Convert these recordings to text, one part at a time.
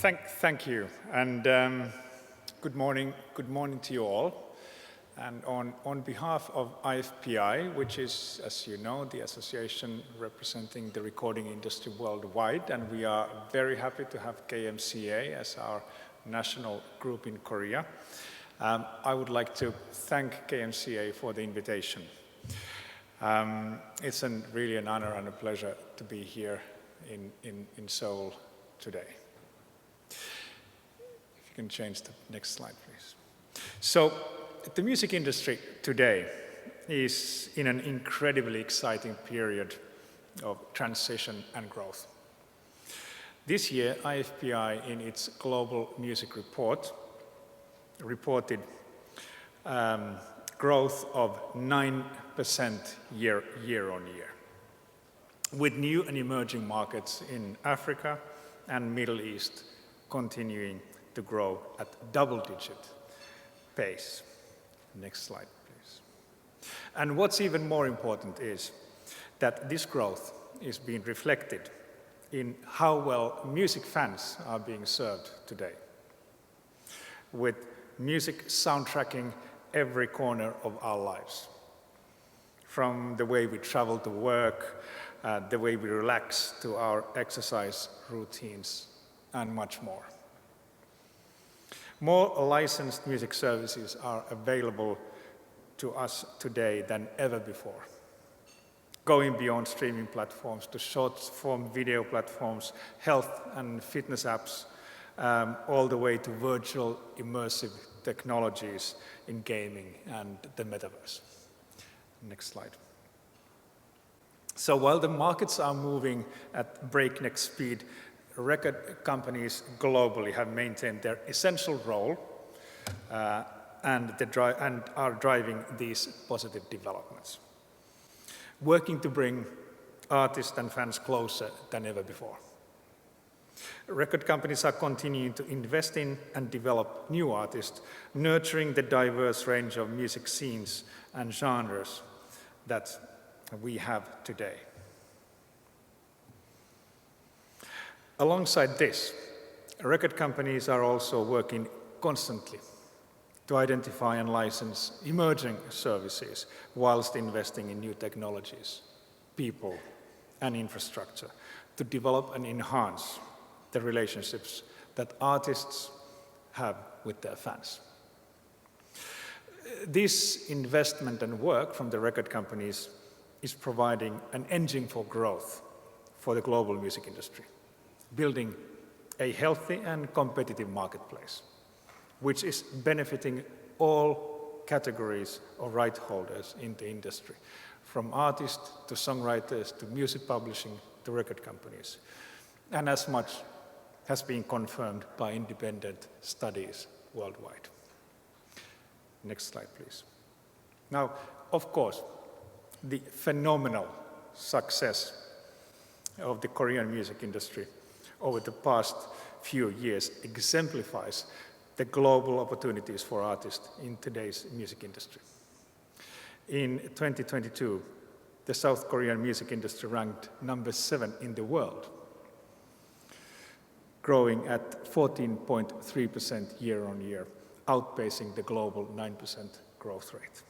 Thank you, and good morning to you all. And on behalf of IFPI, which is, as you know, the association representing the recording industry worldwide, and we are very happy to have KMCA as our national group in Korea, I would like to thank KMCA for the invitation. It's really an honor and a pleasure to be here in Seoul today. If you can change the next slide, please. So, the music industry today is in an incredibly exciting period of transition and growth. This year, IFPI, in its Global Music Report, reported growth of 9% year on year, with new and emerging markets in Africa and Middle East continuing to grow at double-digit pace. Next slide, please. And what's even more important is that this growth is being reflected in how well music fans are being served today, with music soundtracking every corner of our lives, from the way we travel to work, the way we relax, to our exercise routines, and much more. More licensed music services are available to us today than ever before, going beyond streaming platforms to short-form video platforms, health and fitness apps, all the way to virtual immersive technologies in gaming and the metaverse. Next slide. So while the markets are moving at breakneck speed, record companies globally have maintained their essential role and are driving these positive developments, working to bring artists and fans closer than ever before. Record companies are continuing to invest in and develop new artists, nurturing the diverse range of music scenes and genres that we have today. Alongside this, record companies are also working constantly to identify and license emerging services whilst investing in new technologies, people, and infrastructure to develop and enhance the relationships that artists have with their fans. This investment and work from the record companies is providing an engine for growth for the global music industry, building a healthy and competitive marketplace, which is benefiting all categories of right holders in the industry, from artists to songwriters to music publishing to record companies. And as much has been confirmed by independent studies worldwide. Next slide, please. Now, of course, the phenomenal success of the Korean music industry over the past few years exemplifies the global opportunities for artists in today's music industry. In 2022, the South Korean music industry ranked number 7 in the world, growing at 14.3% year on year, outpacing the global 9% growth rate.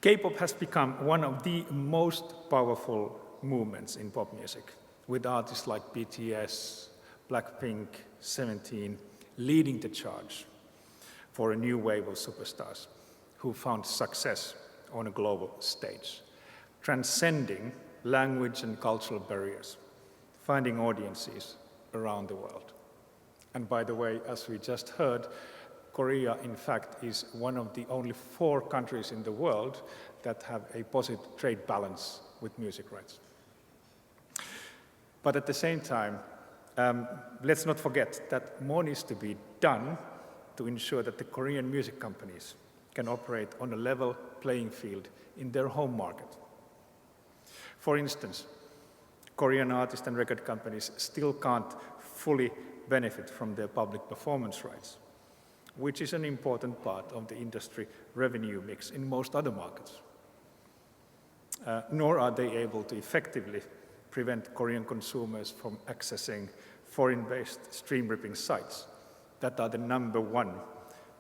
K-pop has become one of the most powerful movements in pop music, with artists like BTS, Blackpink, 17 leading the charge for a new wave of superstars who found success on a global stage, transcending language and cultural barriers, finding audiences around the world. And by the way, as we just heard, Korea, in fact, is one of the only 4 countries in the world that have a positive trade balance with music rights. But at the same time, let's not forget that more needs to be done to ensure that the Korean music companies can operate on a level playing field in their home market. For instance, Korean artists and record companies still can't fully benefit from their public performance rights, which is an important part of the industry revenue mix in most other markets. Nor are they able to effectively prevent Korean consumers from accessing foreign-based stream ripping sites that are the #1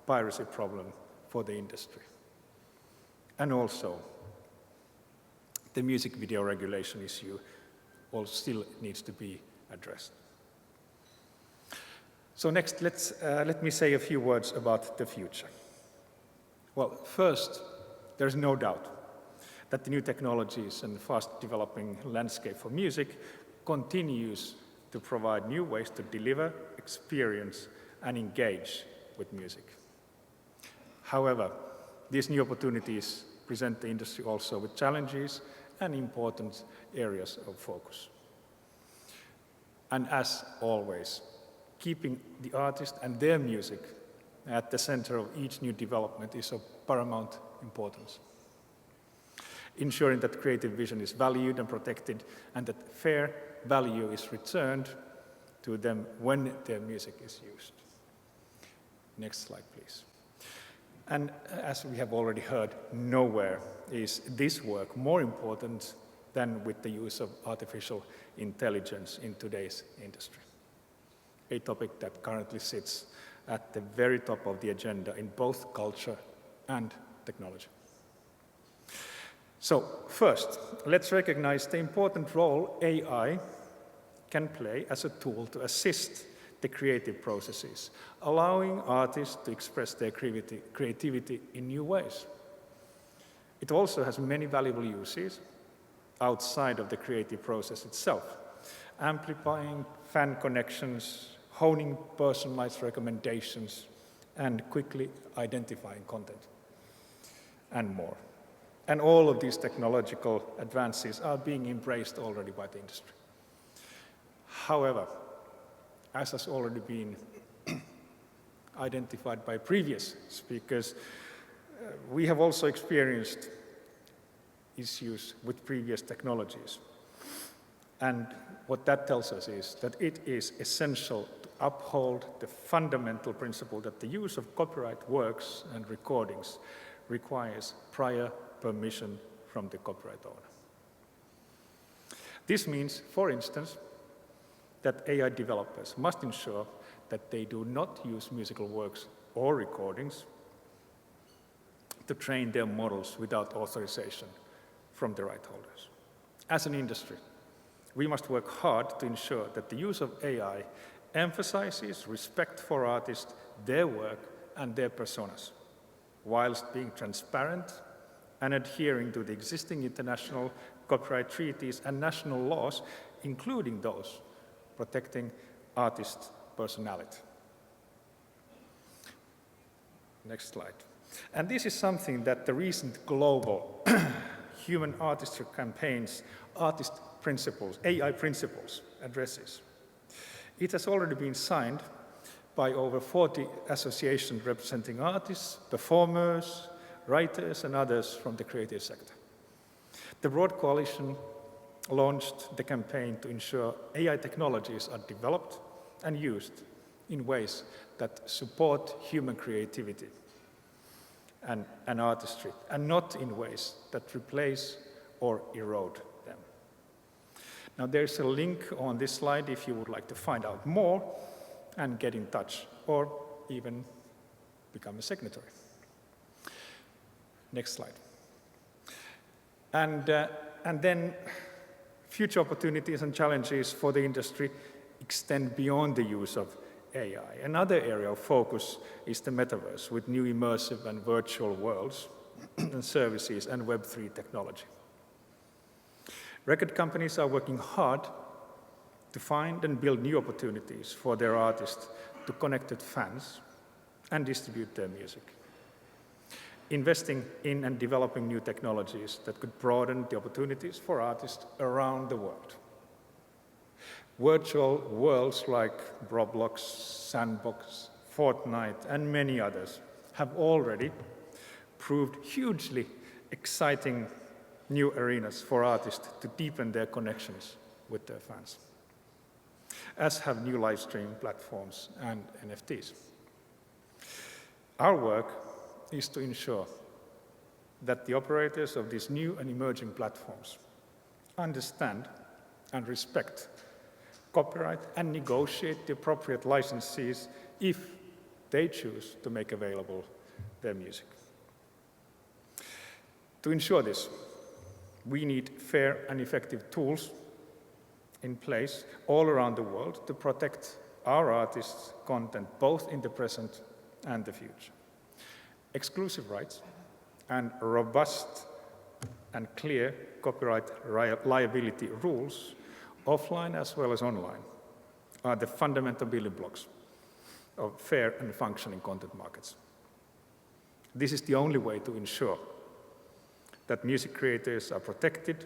piracy problem for the industry. And also, the music video regulation issue also still needs to be addressed. So next, let me say a few words about the future. Well, first, there's no doubt that the new technologies and fast-developing landscape for music continues to provide new ways to deliver, experience, and engage with music. However, these new opportunities present the industry also with challenges and important areas of focus. And as always, keeping the artist and their music at the center of each new development is of paramount importance. Ensuring that creative vision is valued and protected and that fair value is returned to them when their music is used. Next slide, please. And as we have already heard, nowhere is this work more important than with the use of artificial intelligence in today's industry, a topic that currently sits at the very top of the agenda in both culture and technology. So first, let's recognize the important role AI can play as a tool to assist the creative processes, allowing artists to express their creativity in new ways. It also has many valuable uses outside of the creative process itself, amplifying fan connections, honing personalized recommendations, and quickly identifying content, and more. And all of these technological advances are being embraced already by the industry. However, as has already been identified by previous speakers, we have also experienced issues with previous technologies. And what that tells us is that it is essential to uphold the fundamental principle that the use of copyright works and recordings requires prior permission from the copyright owner. This means, for instance, that AI developers must ensure that they do not use musical works or recordings to train their models without authorization from the right holders. As an industry, we must work hard to ensure that the use of AI emphasizes respect for artists, their work, and their personas, whilst being transparent and adhering to the existing international copyright treaties and national laws, including those protecting artists' personality. Next slide. And this is something that the recent global human artistry campaign's artist principles, AI principles, addresses. It has already been signed by over 40 associations representing artists, performers, writers, and others from the creative sector. The Broad Coalition launched the campaign to ensure AI technologies are developed and used in ways that support human creativity and artistry, and not in ways that replace or erode them. Now, there's a link on this slide if you would like to find out more and get in touch, or even become a signatory. Next slide. And then future opportunities and challenges for the industry extend beyond the use of AI. Another area of focus is the metaverse, with new immersive and virtual worlds and services and Web3 technology. Record companies are working hard to find and build new opportunities for their artists to connect with fans and distribute their music, investing in and developing new technologies that could broaden the opportunities for artists around the world. Virtual worlds like Roblox, Sandbox, Fortnite, and many others have already proved hugely exciting new arenas for artists to deepen their connections with their fans, as have new live stream platforms and NFTs. Our work is to ensure that the operators of these new and emerging platforms understand and respect copyright and negotiate the appropriate licenses if they choose to make available their music. To ensure this, we need fair and effective tools in place all around the world to protect our artists' content both in the present and the future. Exclusive rights and robust and clear copyright liability rules, offline as well as online, are the fundamental building blocks of fair and functioning content markets. This is the only way to ensure that music creators are protected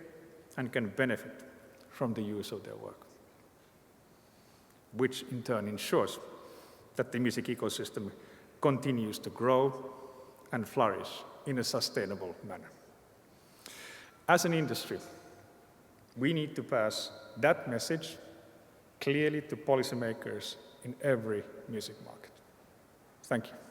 and can benefit from the use of their work, which in turn ensures that the music ecosystem continues to grow and flourish in a sustainable manner. As an industry, we need to pass that message clearly to policymakers in every music market. Thank you.